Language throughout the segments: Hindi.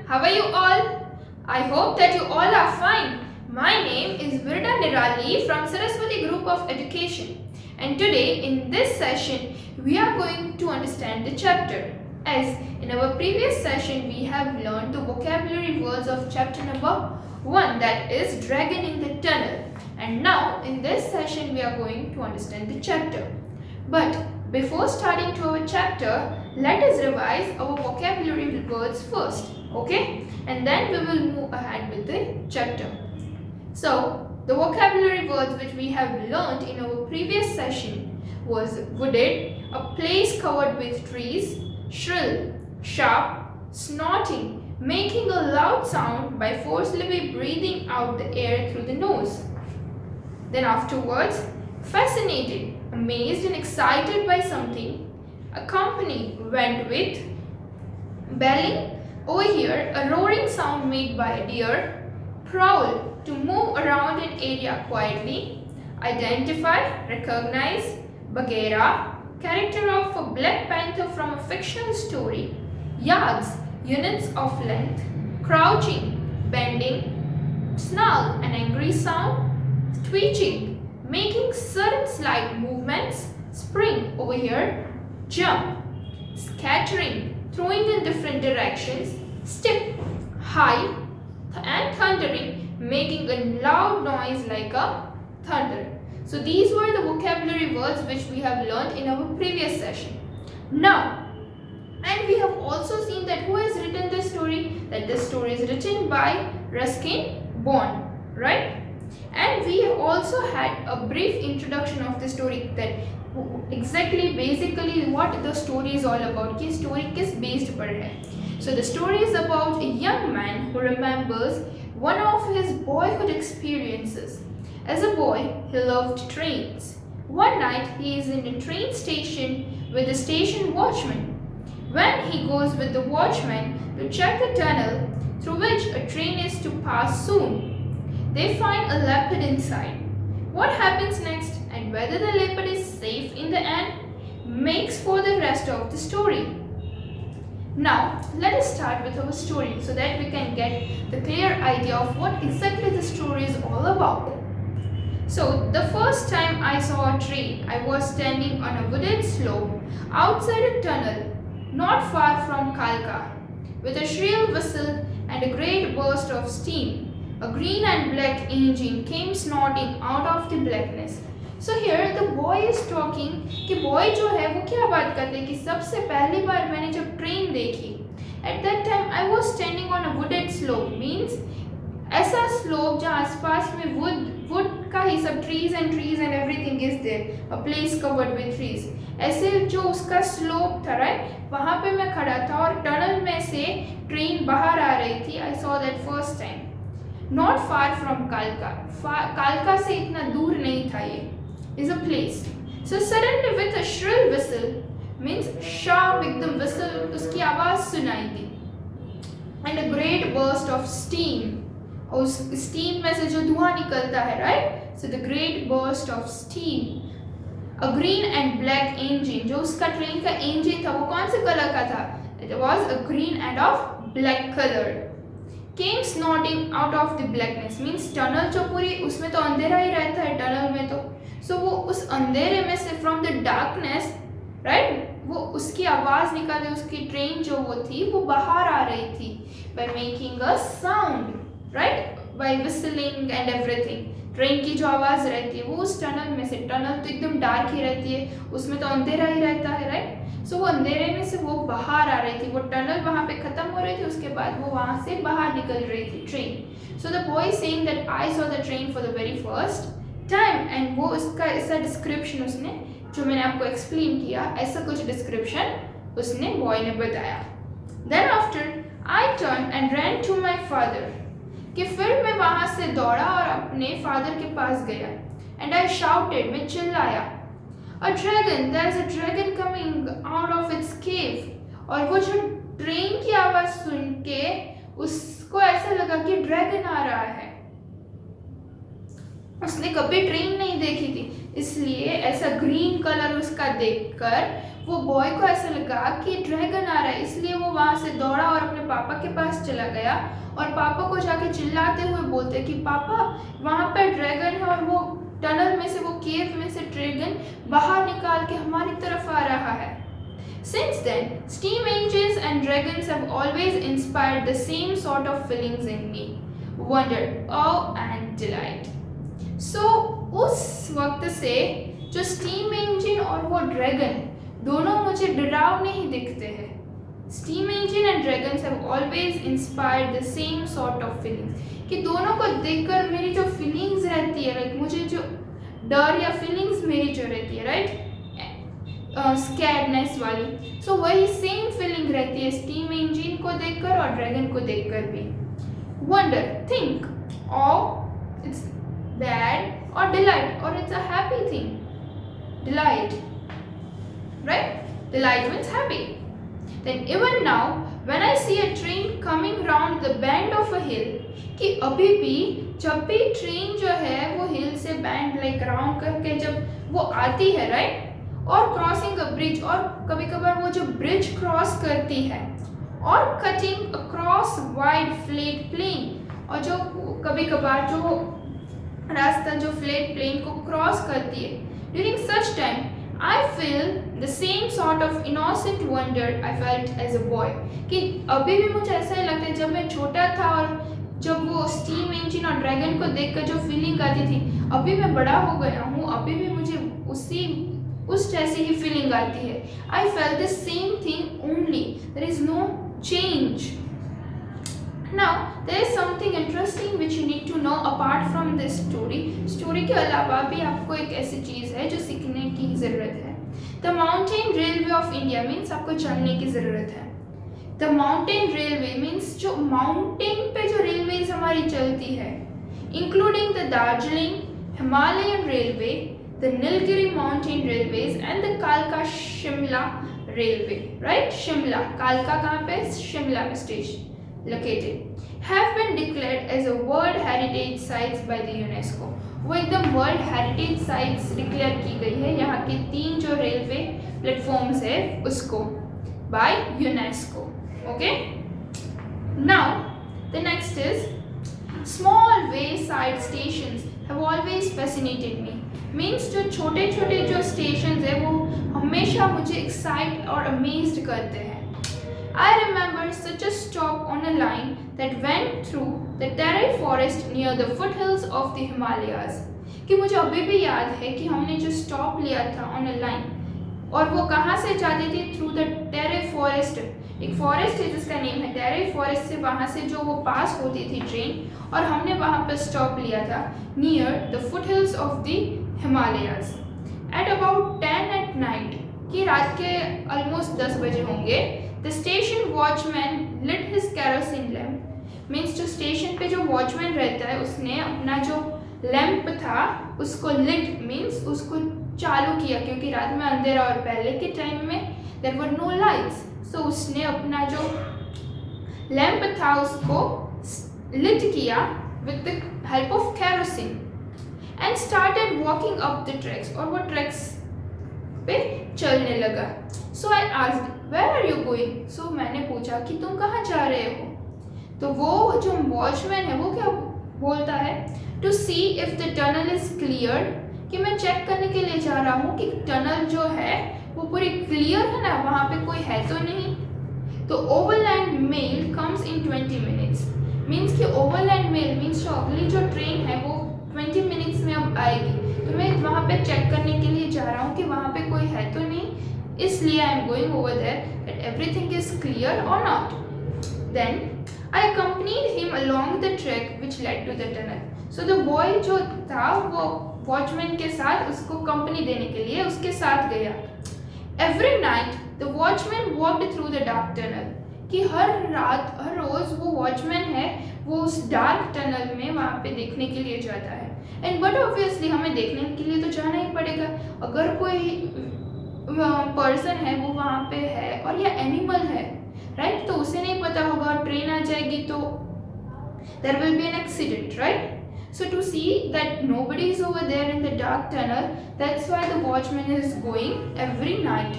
how are you all? I hope that you all are fine. My name is Virda Nirali from Saraswati Group of Education, and today in this session we are going to understand the chapter. As in our previous session we have learned the vocabulary words of chapter number 1, that is Dragon in the Tunnel, and now in this session we are going to understand the chapter. But before starting to our chapter, let us revise our vocabulary words first, okay? And then we will move ahead with the chapter. So, the vocabulary words which we have learned in our previous session was wooded, a place covered with trees, shrill, sharp, snorting, making a loud sound by forcibly breathing out the air through the nose. Then afterwards, fascinated, amazed and excited by something. Accompany went with. Belling, over here, a roaring sound made by a deer. Prowl, to move around an area quietly. Identify, recognize. Bagheera, character of a black panther from a fictional story. Yards, units of length. Crouching, bending. Snarl, an angry sound. Twitching, making sudden slight movements. Spring, over here. Jump, scattering, throwing in different directions. Step, high, and thundering, making a loud noise like a thunder. So these were the vocabulary words which we have learned in our previous session. Now, and we have also seen that who has written this story, that this story is written by Ruskin Bond, right? And we also had a brief introduction of the story, that exactly basically what the story is all about, कि story किस based पर है. So the story is about a young man who remembers one of his boyhood experiences. As a boy, he loved trains. One night, he is in a train station with the station watchman. When he goes with the watchman to check the tunnel through which a train is to pass soon, they find a leopard inside. What happens next and whether the leopard is safe in the end makes for the rest of the story. Now, let us start with our story so that we can get the clear idea of what exactly the story is all about. So, the first time I saw a train, I was standing on a wooded slope outside a tunnel not far from Kalka. With a shrill whistle and a great burst of steam, a green and black engine came snorting out of the blackness. So here the boy is talking कि boy जो है वो क्या बात करते हैं कि सबसे पहली बार मैंने जब ट्रेन देखी, at that time I was standing on a wooded slope, means ऐसा slope जहाँ आसपास में wood का ही सब trees and everything is there, a place covered with trees. ऐसे जो उसका slope था, right, वहाँ पे मैं खड़ा था और टनल में से ट्रेन बाहर आ रही थी. I saw that first time. Not far from Kalka. Kalka से इतना दूर नहीं था ये. Is a place. So suddenly with a shrill whistle, means sharp एकदम whistle, उसकी आवाज सुनाई दी. And a great burst of steam. और उस steam में से जो धुआं निकलता है, right? So the great burst of steam. A green and black engine. जो उसका ट्रेन का engine था वो कौन से कलर का था? It was a green and of black color. Came snorting out of the blackness, means tunnel जो पूरी उसमें तो अंधेरा ही रहता है tunnel में तो. So वो उस अंधेरे में से from the darkness, right? वो उसकी आवाज निकाल रही, उसकी ट्रेन जो वो थी वो बाहर आ रही थी by making a sound, right? By whistling and everything. Train की जो आवाज रहती है वो उस टनल में से, टनल तो एकदम डार्क ही रहती है, उसमें तो अंधेरा ही रहता है, राइट? सो वो अंधेरे में से वो बाहर आ रही थी, वो टनल वहाँ पे खत्म हो रही थी, उसके बाद वो वहाँ से बाहर निकल रही थी train. So the boy saying that I saw the train for the very first time, and वो उसका ऐसा डिस्क्रिप्शन उसने जो मैंने आपको एक्सप्लेन किया, ऐसा कुछ डिस्क्रिप्शन उसने बॉय ने बताया. Then after I turn and ran to my father, कि फिर मैं वहाँ से दौड़ा और अपने फादर के पास गया. एंड आई शाउटेड, मैं चिल्लाया, A dragon, there is a dragon coming out of its cave. और वो जो ट्रेन की आवाज सुन के उसको ऐसा लगा कि ड्रैगन आ रहा है. उसने कभी ट्रेन नहीं देखी थी, इसलिए ऐसा ग्रीन कलर उसका देखकर वो बॉय को ऐसा लगा कि ड्रैगन आ रहा है, इसलिए वो वहाँ से दौड़ा और अपने पापा के पास चला गया और पापा को जाके चिल्लाते हुए बोलते कि पापा वहाँ पे ड्रैगन है और वो टनल में से, वो केव में से ड्रैगन बाहर निकाल के हमारी तरफ आ रहा है। Since then, steam engines and dragons have always inspired the same sort of feelings in me: wonder, awe and delight. So उस वक्त से जो स्टीम इंजन और वो ड्रैगन दोनों मुझे डरावने ही दिखते हैं। Steam engine and dragons have always inspired the same sort of feelings, कि दोनों को देखकर मेरी जो फीलिंग्स रहती है, लाइक मुझे जो डर या फीलिंग्स मेरी जो रहती है, राइट, स्कैर्डनेस वाली, सो वही सेम फीलिंग रहती है स्टीम इंजन को देखकर और ड्रैगन को देखकर भी। Wonder, think, oh it's bad, और डिलाइट, और it's a happy thing. Delight, right? Delight means happy. Then even now, when I see a train coming round the bend of a hill, कि अभी भी जब भी ट्रेन जो है वो हिल से बैंड लाइक राउंड करके जब वो आती है, राइट, और क्रॉसिंग अ ब्रिज, और कभी कभार वो जो ब्रिज क्रॉस करती है, और cutting across wide flat plain, और जो कभी कभार जो रास्ता जो फ्लैट प्लेन को क्रॉस करती है, during such time I feel the same sort of innocent wonder I felt as a boy, कि अभी भी मुझे ऐसा ही लगता है जब मैं छोटा था और जब वो स्टीम इंजन और ड्रैगन को देखकर जो फीलिंग आती थी, अभी मैं बड़ा हो गया हूँ, अभी भी मुझे उस जैसी ही फीलिंग आती है। I felt the same thing only, there is no change. Now there is something interesting which you need to know apart from this story. Story के अलावा भी आपको एक ऐसी चीज़ है जो सीखने की ज़रूरत है। The Mountain Railway of India means आपको चढ़ने की ज़रूरत है। The Mountain Railway means जो माउंटेन पे जो रेलवेज हमारी चलती है, including the Darjeeling Himalayan Railway, the Nilgiri Mountain Railways and the Kalka Shimla Railway, right? Shimla, कालका कहाँ पे? शिमला में station located, have been declared as a World Heritage Sites by the UNESCO. वो एकदम वर्ल्ड हेरिटेज साइट्स डिक्लेयर की गई है, यहाँ के 3 जो रेलवे प्लेटफॉर्म्स है उसको, by UNESCO. Okay, now the next is small way side stations have always fascinated me. Means जो छोटे छोटे जो स्टेशंस है वो हमेशा मुझे एक्साइट और अमेज्ड करते हैं। I remember such a stop on a line that went through the Terai forest near the foothills of the Himalayas, कि मुझे अभी भी याद है कि हमने जो स्टॉप लिया था ऑन अ लाइन, और वो कहाँ से जाती थी? थ्रू द टेरे फॉरेस्ट, एक फॉरेस्ट है जिसका नेम है टेरे फॉरेस्ट, से वहाँ से जो वो पास होती थी ट्रेन, और हमने वहाँ पर स्टॉप लिया था near the foothills of the Himalayas at about 10 at night, कि रात के ऑलमोस्ट 10 बजे होंगे। The station watchman lit his kerosene lamp, means जो स्टेशन पे जो वॉचमैन रहता है उसने अपना जो लैंप था उसको लिट मीन्स उसको चालू किया, क्योंकि रात में अंधेरा और पहले के टाइम में there were no lights, so उसने अपना जो लैंप था उसको लिट किया with the help of kerosene and started walking up the tracks, और वो ट्रैक्स पे चलने लगा। So I asked where are you going, so मैंने पूछा कि तुम कहाँ जा रहे हो? तो वो जो वॉचमैन है वो क्या बोलता है? To see if the tunnel is clear, कि मैं चेक करने के लिए जा रहा हूँ कि टनल जो है वो पूरी क्लियर है ना, वहाँ पे कोई है तो नहीं। तो overland mail comes in 20 minutes, means कि ओवरलैंड मेल मीन्स जो अगली जो ट्रेन है वो 20 minutes में अब आएगी, तो मैं वहाँ पे चेक करने के लिए जा रहा हूँ कि वहाँ पे कोई है तो नहीं, इसलिए I am going over there that everything is clear or not. Then I accompanied him along the track which led to the tunnel. So the boy जो था वो वॉचमैन के साथ उसको कंपनी देने के लिए उसके साथ गया। Every night the watchman walked through the dark tunnel, कि हर रात हर रोज वो वॉचमैन है वो उस डार्क टनल में वहाँ पे देखने के लिए जाता है। एंड बट ऑब्वियसली हमें देखने के लिए तो जाना ही पड़ेगा, अगर कोई पर्सन है वो वहाँ पे है और या एनिमल है, राइट, तो उसे नहीं पता होगा ट्रेन आ जाएगी तो there will be an accident, right. So to see that nobody is over there in the dark tunnel, that's why the watchman is going every night.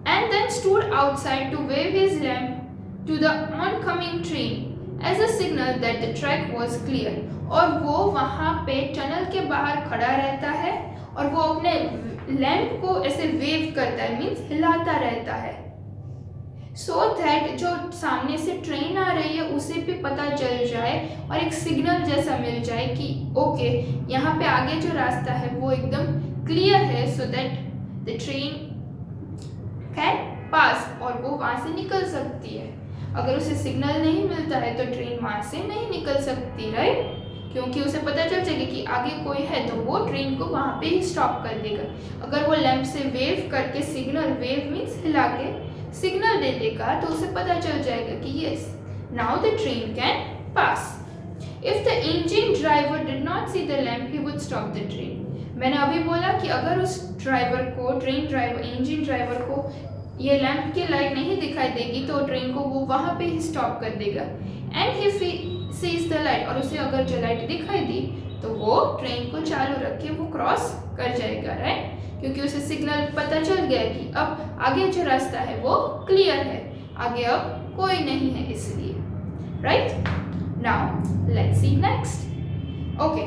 And then stood outside to wave his lamp to the oncoming train as a signal that the track was clear. और वो वहाँ पे टनल के बाहर खड़ा रहता है और वो अपने लैंप को ऐसे वेव करता है, मीन्स हिलाता रहता है, सो दैट जो सामने से ट्रेन आ रही है उसे भी पता चल जाए और एक सिग्नल जैसा मिल जाए कि ओके यहाँ पे आगे जो रास्ता है वो एकदम क्लियर है, so that the train can pass और वो वहाँ से निकल सकती है. अगर उसे सिग्नल नहीं मिलता है तो ट्रेन वहाँ से नहीं निकल सकती, राइट? क्योंकि उसे पता चल जाएगा कि आगे कोई है तो वो ट्रेन को वहाँ पे ही स्टॉप कर देगा. अगर वो लैंप से वेव करके सिग्नल, वेव मीन्स हिला के सिग्नल दे देगा तो उसे पता चल जाएगा कि yes now the train can pass. If the engine driver did not see the lamp he would stop the train. मैंने अभी बोला कि अगर उस ड्राइवर को, ट्रेन ड्राइवर, इंजन ड्राइवर को ये लैंप की लाइट नहीं दिखाई देगी तो ट्रेन को वो वहाँ पे ही स्टॉप कर देगा. And he sees the light, और उसे अगर जो लाइट दिखाई दी तो वो ट्रेन को चालू रख के वो क्रॉस कर जाएगा, राइट? क्योंकि उसे सिग्नल पता चल गया कि अब आगे जो रास्ता है वो क्लियर है, आगे अब कोई नहीं है इसलिए, right? Now let's see next. Okay,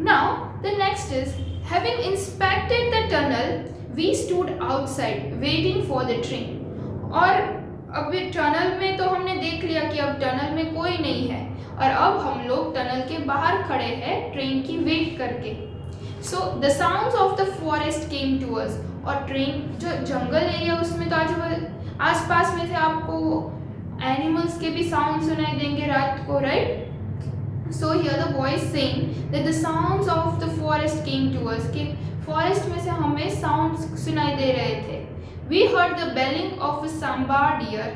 now the next is having inspected the tunnel we stood outside waiting for the train. और अभी टनल में तो हमने देख लिया कि अब टनल में कोई नहीं है और अब हम लोग टनल के बाहर खड़े हैं ट्रेन की वेट करके. So the sounds of the forest came to us. और ट्रेन जो जंगल एरिया उसमें तो आस पास में से आपको एनिमल्स के भी साउंड सुनाई देंगे रात को, right? So here the voice saying that the sounds of the forest came to us, कि फॉरेस्ट में से हमें साउंड सुनाई दे रहे थे. We heard the belling of sambar deer,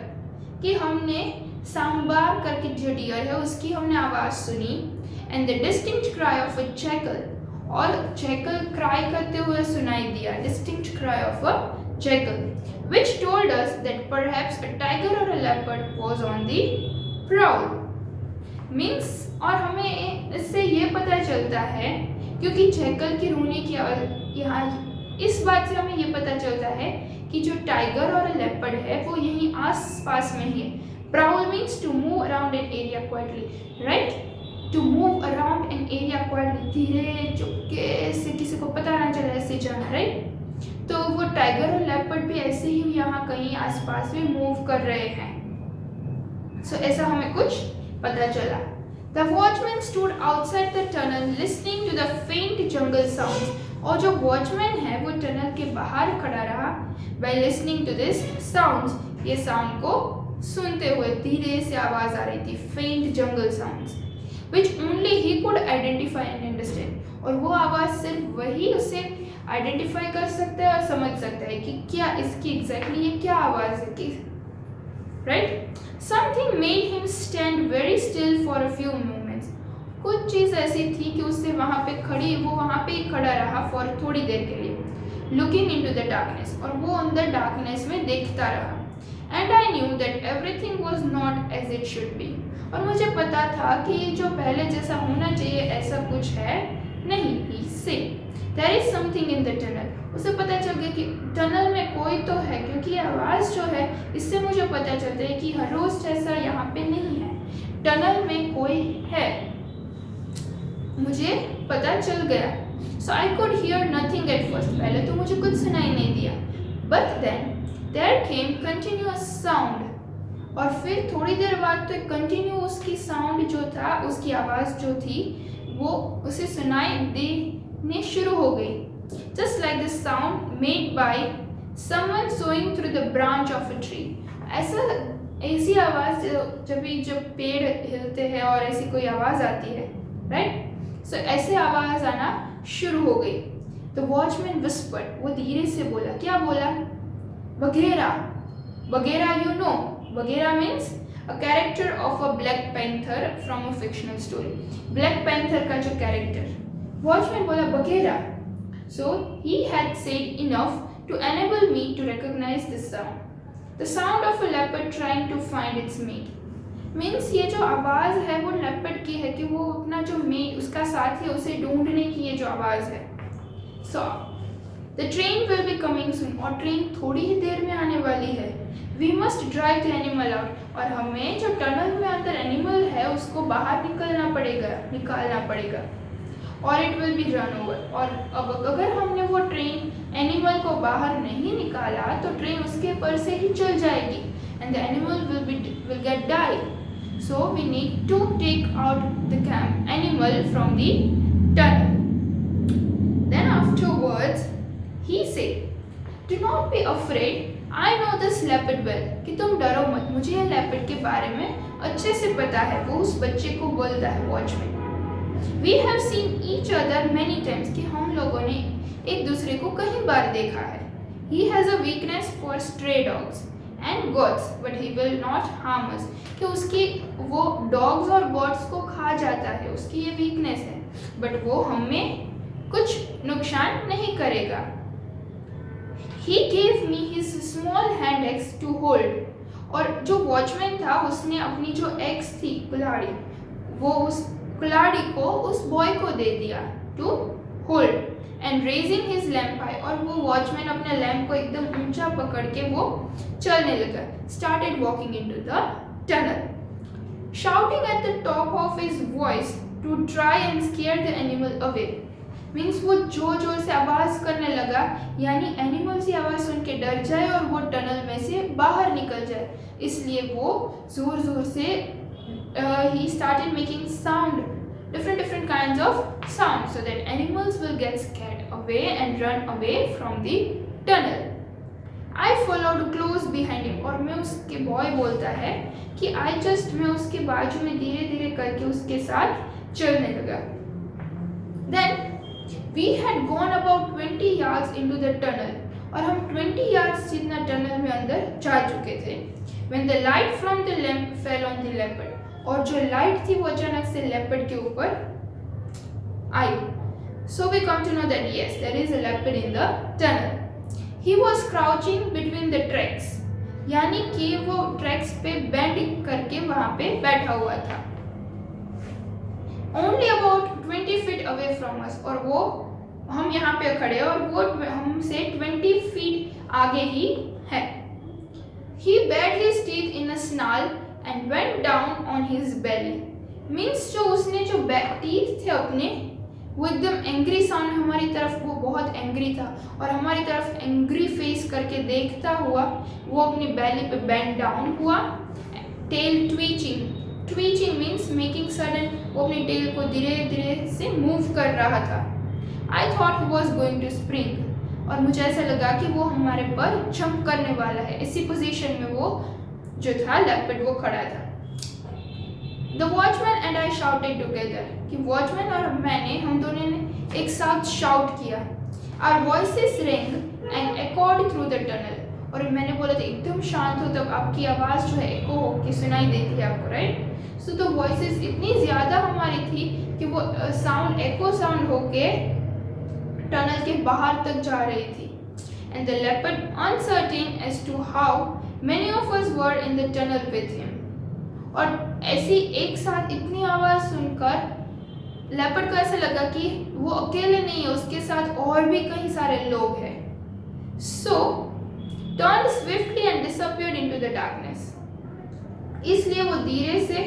कि हमने सांबार करके जो डियर है उसकी हमने आवाज़ सुनी. And the distinct cry of a jackal, और जैकल क्राई करते हुए सुनाई दिया, distinct cry of a jackal, which told us that perhaps a tiger or a leopard was on the prowl. Means, और हमें इससे ये पता चलता है क्योंकि जैकल की रोने की यहाँ इस बात से हमें ये पता चलता है कि जो टाइगर और लेपर्ड है वो यहीं आस पास में ही है. Prowl means to move around an area quietly, right? To move around an area quietly, धीरे चुपके से, किसी को पता ना चले ऐसे जाना, राइट? तो वो टाइगर और लेपर्ड भी ऐसे ही यहाँ कहीं आसपास में मूव कर रहे हैं. सो ऐसा हमें कुछ पता चला. The watchman stood outside the tunnel listening to the faint jungle sounds. और जो वॉचमैन है वो टनल के बाहर खड़ा रहा by listening to this sounds. ये साउंड को सुनते हुए धीरे से आवाज आ रही थी, faint jungle sounds, which only he could identify and understand. और वो आवाज सिर्फ वही उसे आइडेंटिफाई कर सकता है और समझ सकता है कि क्या इसकी एग्जैक्टली ये क्या आवाज है, कि right? Something made him stand very still for a few moments. कुछ चीज़ ऐसी थी कि उससे वहाँ पे वो वहाँ पे ही खड़ा रहा for थोड़ी देर के लिए, looking into the darkness, और वो अंदर डार्कनेस में देखता रहा. And I knew that everything was not as it should be. और मुझे पता था कि जो पहले जैसा होना चाहिए ऐसा कुछ है नहीं. He said, there is something in the tunnel. उसे पता चल गया कि टनल में कोई तो है, क्योंकि आवाज़ जो है इससे मुझे पता चलता है कि हर रोज़ जैसा यहाँ पे नहीं है, टनल में कोई है, मुझे पता चल गया. So I could hear nothing at first. पहले तो मुझे कुछ सुनाई नहीं दिया. But then there came continuous sound. और फिर थोड़ी देर बाद तो कंटिन्यू उसकी साउंड जो था, उसकी आवाज़ जो थी वो उसे सुनाई देने शुरू हो गई. Just like the sound made by someone sawing through the branch of a tree. ऐसी आवाज़ जब पेड़ हिलते हैं और ऐसी कोई आवाज़ आती है, राइट? सो ऐसे आवाज़ आना शुरू हो गई. The watchman whispered. वो धीरे से बोला. क्या बोला? बघेरा. बघेरा, you know. Baghera means a character of a Black Panther from a fictional story. Black Panther का जो character. Watchman बोला बघेरा. So he had said enough to enable me to recognize this sound. The sound of a leopard trying to find its mate. Means ये जो आवाज़ है वो लेपर्ड की है कि वो अपना जो मेट उसका साथी है उसे ढूंढने की ये जो आवाज़ है. So the train will be coming soon, और ट्रेन थोड़ी ही देर में आने वाली है. We must drive the animal out, और हमें जो टनल में अंदर एनिमल है उसको बाहर निकालना पड़ेगा. और it will be run over, और अब अगर हमने वो ट्रेन एनिमल को बाहर नहीं निकाला तो ट्रेन उसके पर से ही चल जाएगी and the animal will get die. So we need to take out the animal from the tunnel. Then afterwards he said, do not be afraid, I know this leopard well, कि तुम डरो मत, मुझे यह लेपर्ड के बारे में अच्छे से पता है. वो उस बच्चे को बोलता है watchman. We have seen each other many times, कि हम लोगों ने एक दूसरे को कई बार देखा है. He has a weakness for stray dogs and goats, but he will not harm us, कि उसकी वो डॉग्स और गोट्स को खा जाता है, उसकी ये वीकनेस है, बट वो हमें कुछ नुकसान नहीं करेगा. He gave me his small hand axe to hold, और जो वॉचमैन था उसने अपनी जो एक्स थी कुल्हाड़ी, वो उस कुल्हाड़ी को उस बॉय को दे दिया to hold. And raising his lamp high, और वो वॉचमैन अपने लैम्प को एकदम ऊंचा पकड़ के वो चलने लगा. Started walking into the tunnel, shouting at the top of his voice to try and scare the animal away. Means वो जोर जोर से आवाज करने लगा, यानी एनिमल की आवाज सुन के डर जाए और वो टनल में से बाहर निकल जाए, इसलिए वो जोर जोर से he started making different kinds of sound so that animals will get scared away and run away from the tunnel. I followed close behind him, और मैं उसके बॉय बोलता है कि मैं उसके बाजू में धीरे धीरे करके उसके साथ चलने लगा. Then we had gone about 20 yards into the tunnel, और हम 20 yards जितना टनल में अंदर जा चुके थे. When the light from the lamp fell on the leopard, और जो लाइट थी वो अचानक से लेपर्ड के ऊपर आई. So we come to know that yes there is a leopard in the tunnel. He was crouching between the tracks, यानी कि वो ट्रैक्स पे बेंड करके वहां पे बैठा हुआ था. Only about 20 feet away from us, और वो हम यहाँ पे खड़े और वो हमसे 20 फीट आगे ही है. He bared his teeth in a snarl and went down on his belly. Means जो उसने जो टीथ थे अपने वो एकदम एंग्री साउंड, हमारी तरफ वो बहुत एंग्री था और हमारी तरफ एंग्री फेस करके देखता हुआ वो अपनी बैली पे बेंड डाउन हुआ. टेल ट्वीचिंग मीन्स मेकिंग सडन, वो अपनी टेल को धीरे धीरे से मूव कर रहा था. I thought he was going to spring, और मुझे ऐसा लगा कि वो हमारे पर जंप करने वाला है. इसी पोजीशन में वो जो था लेपर्ड वो खड़ा था. The watchman and I shouted together, कि वॉचमैन और हम दोनों ने एक साथ शाउट किया. आवर वॉइसेस रिंग एंड एकॉर्ड थ्रू द टनल, और मैंने बोला था एकदम शांत हो तब आपकी आवाज़ जो है एको होके सुनाई देती है आपको, राइट. सो तो वॉइसेस इतनी ज़्यादा हमारी थी कि वो साउंड एको साउंड होके टनल के बाहर तक जा रही थी. And the leopard uncertain as to how many of us were in the tunnel with him, और ऐसी एक साथ इतनी आवाज़ सुनकर लेपर्ड को ऐसा लगा कि वो अकेले नहीं है, उसके साथ और भी कई सारे लोग हैं. So turned swiftly and disappeared into the darkness, इसलिए वो धीरे से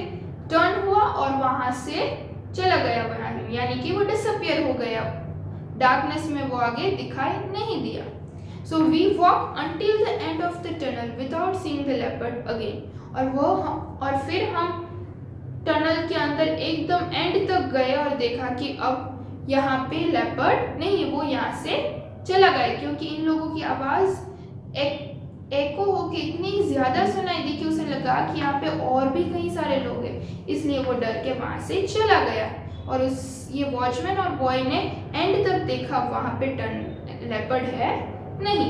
टर्न हुआ और वहां से चला गया वहां, यानी कि वो डिसअपियर हो गया, डार्कनेस में वो आगे दिखाई नहीं दिया. So we walked until the end of the tunnel without seeing the leopard again, और फिर हम टनल के अंदर एकदम एंड तक गए और देखा कि अब यहाँ पे लेपर्ड नहीं, वो यहाँ से चला गया, क्योंकि इन लोगों की आवाज़ एको होके इतनी ज़्यादा सुनाई दी कि उसे लगा कि यहाँ पे और भी कई सारे लोग हैं, इसलिए वो डर के वहाँ से चला गया. और ये वॉचमैन और बॉय ने एंड तक देखा वहाँ पे लेपर्ड है नहीं.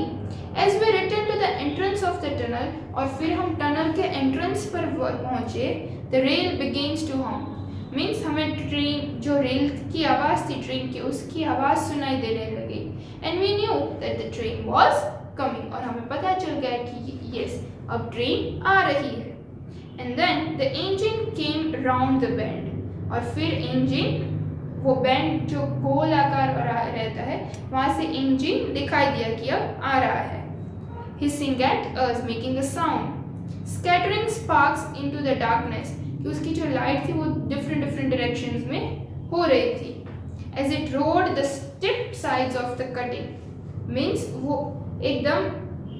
As we returned to the entrance of the tunnel, और फिर हम टनल के एंट्रेंस पर पहुंचे, the rail begins to hum, means हमें ट्रेन जो रेल की आवाज़ थी ट्रेन की उसकी आवाज़ सुनाई देने लगी. And we knew that the train was coming, और हमें पता चल गया कि यस अब ट्रेन आ रही है. and then the engine came round the bend. और फिर इंजन वो बैंड जो गोल आकार रहता है वहाँ से इंजन दिखाई दिया कि अब आ रहा है. Hissing at us, making a sound, scattering sparks into the darkness. कि उसकी जो लाइट थी वो different directions में हो रही थी. As it rode the steep sides of the cutting, means वो एकदम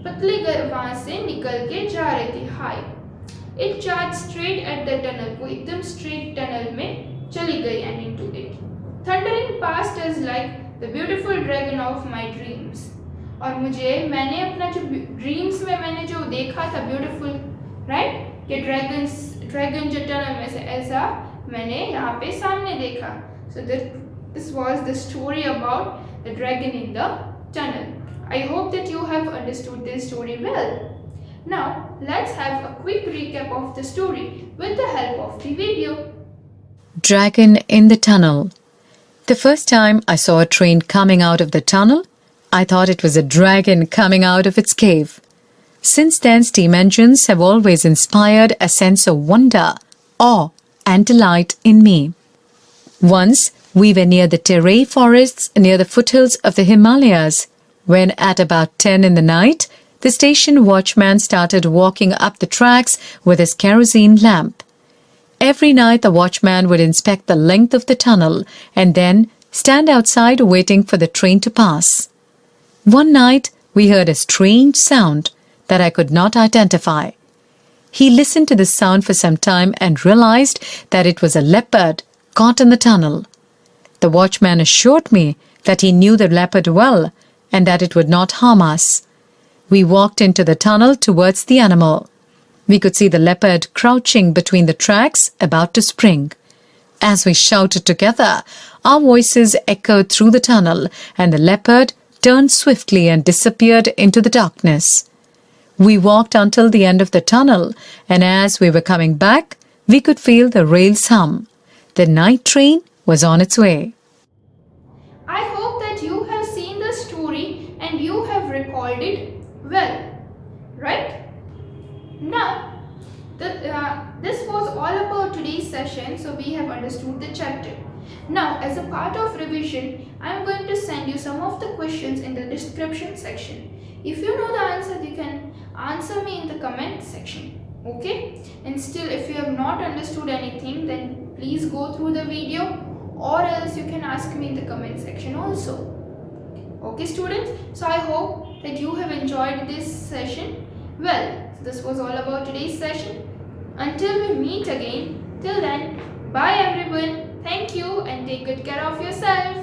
पतली वहाँ से निकल के जा रही थी. High. It charged straight at the tunnel. वो एकदम straight tunnel में चली गई and into it. Thundering past us like the beautiful dragon of my dreams. और मैंने अपना जो ड्रीम्स में मैंने जो देखा था ब्यूटीफुल राइट कि ड्रैगन जो टनल में से ऐसा मैंने यहाँ पे सामने देखा. So this was the story about the dragon in the tunnel. I hope that you have understood this story well. Now let's have a quick recap of the story with the help of the video. Dragon in the tunnel. The first time I saw a train coming out of the tunnel, I thought it was a dragon coming out of its cave. Since then, steam engines have always inspired a sense of wonder, awe, and delight in me. Once, we were near the Terai forests near the foothills of the Himalayas, when at about 10 in the night, the station watchman started walking up the tracks with his kerosene lamp. Every night, the watchman would inspect the length of the tunnel and then stand outside waiting for the train to pass. One night, we heard a strange sound that I could not identify. He listened to the sound for some time and realized that it was a leopard caught in the tunnel. The watchman assured me that he knew the leopard well and that it would not harm us. We walked into the tunnel towards the animal. We could see the leopard crouching between the tracks, about to spring. As we shouted together, our voices echoed through the tunnel, and the leopard turned swiftly and disappeared into the darkness. We walked until the end of the tunnel, and as we were coming back, we could feel the rails hum. The night train was on its way. I hope that you have seen the story and you have recalled it well, right? Now, this was all about today's session, so we have understood the chapter. Now, as a part of revision, I am going to send you some of the questions in the description section. If you know the answer, you can answer me in the comment section. Okay? And still, if you have not understood anything, then please go through the video, or else you can ask me in the comment section also. Okay, students? So I hope that you have enjoyed this session. Well, this was all about today's session. Until we meet again, till then, bye everyone. Thank you and take good care of yourself.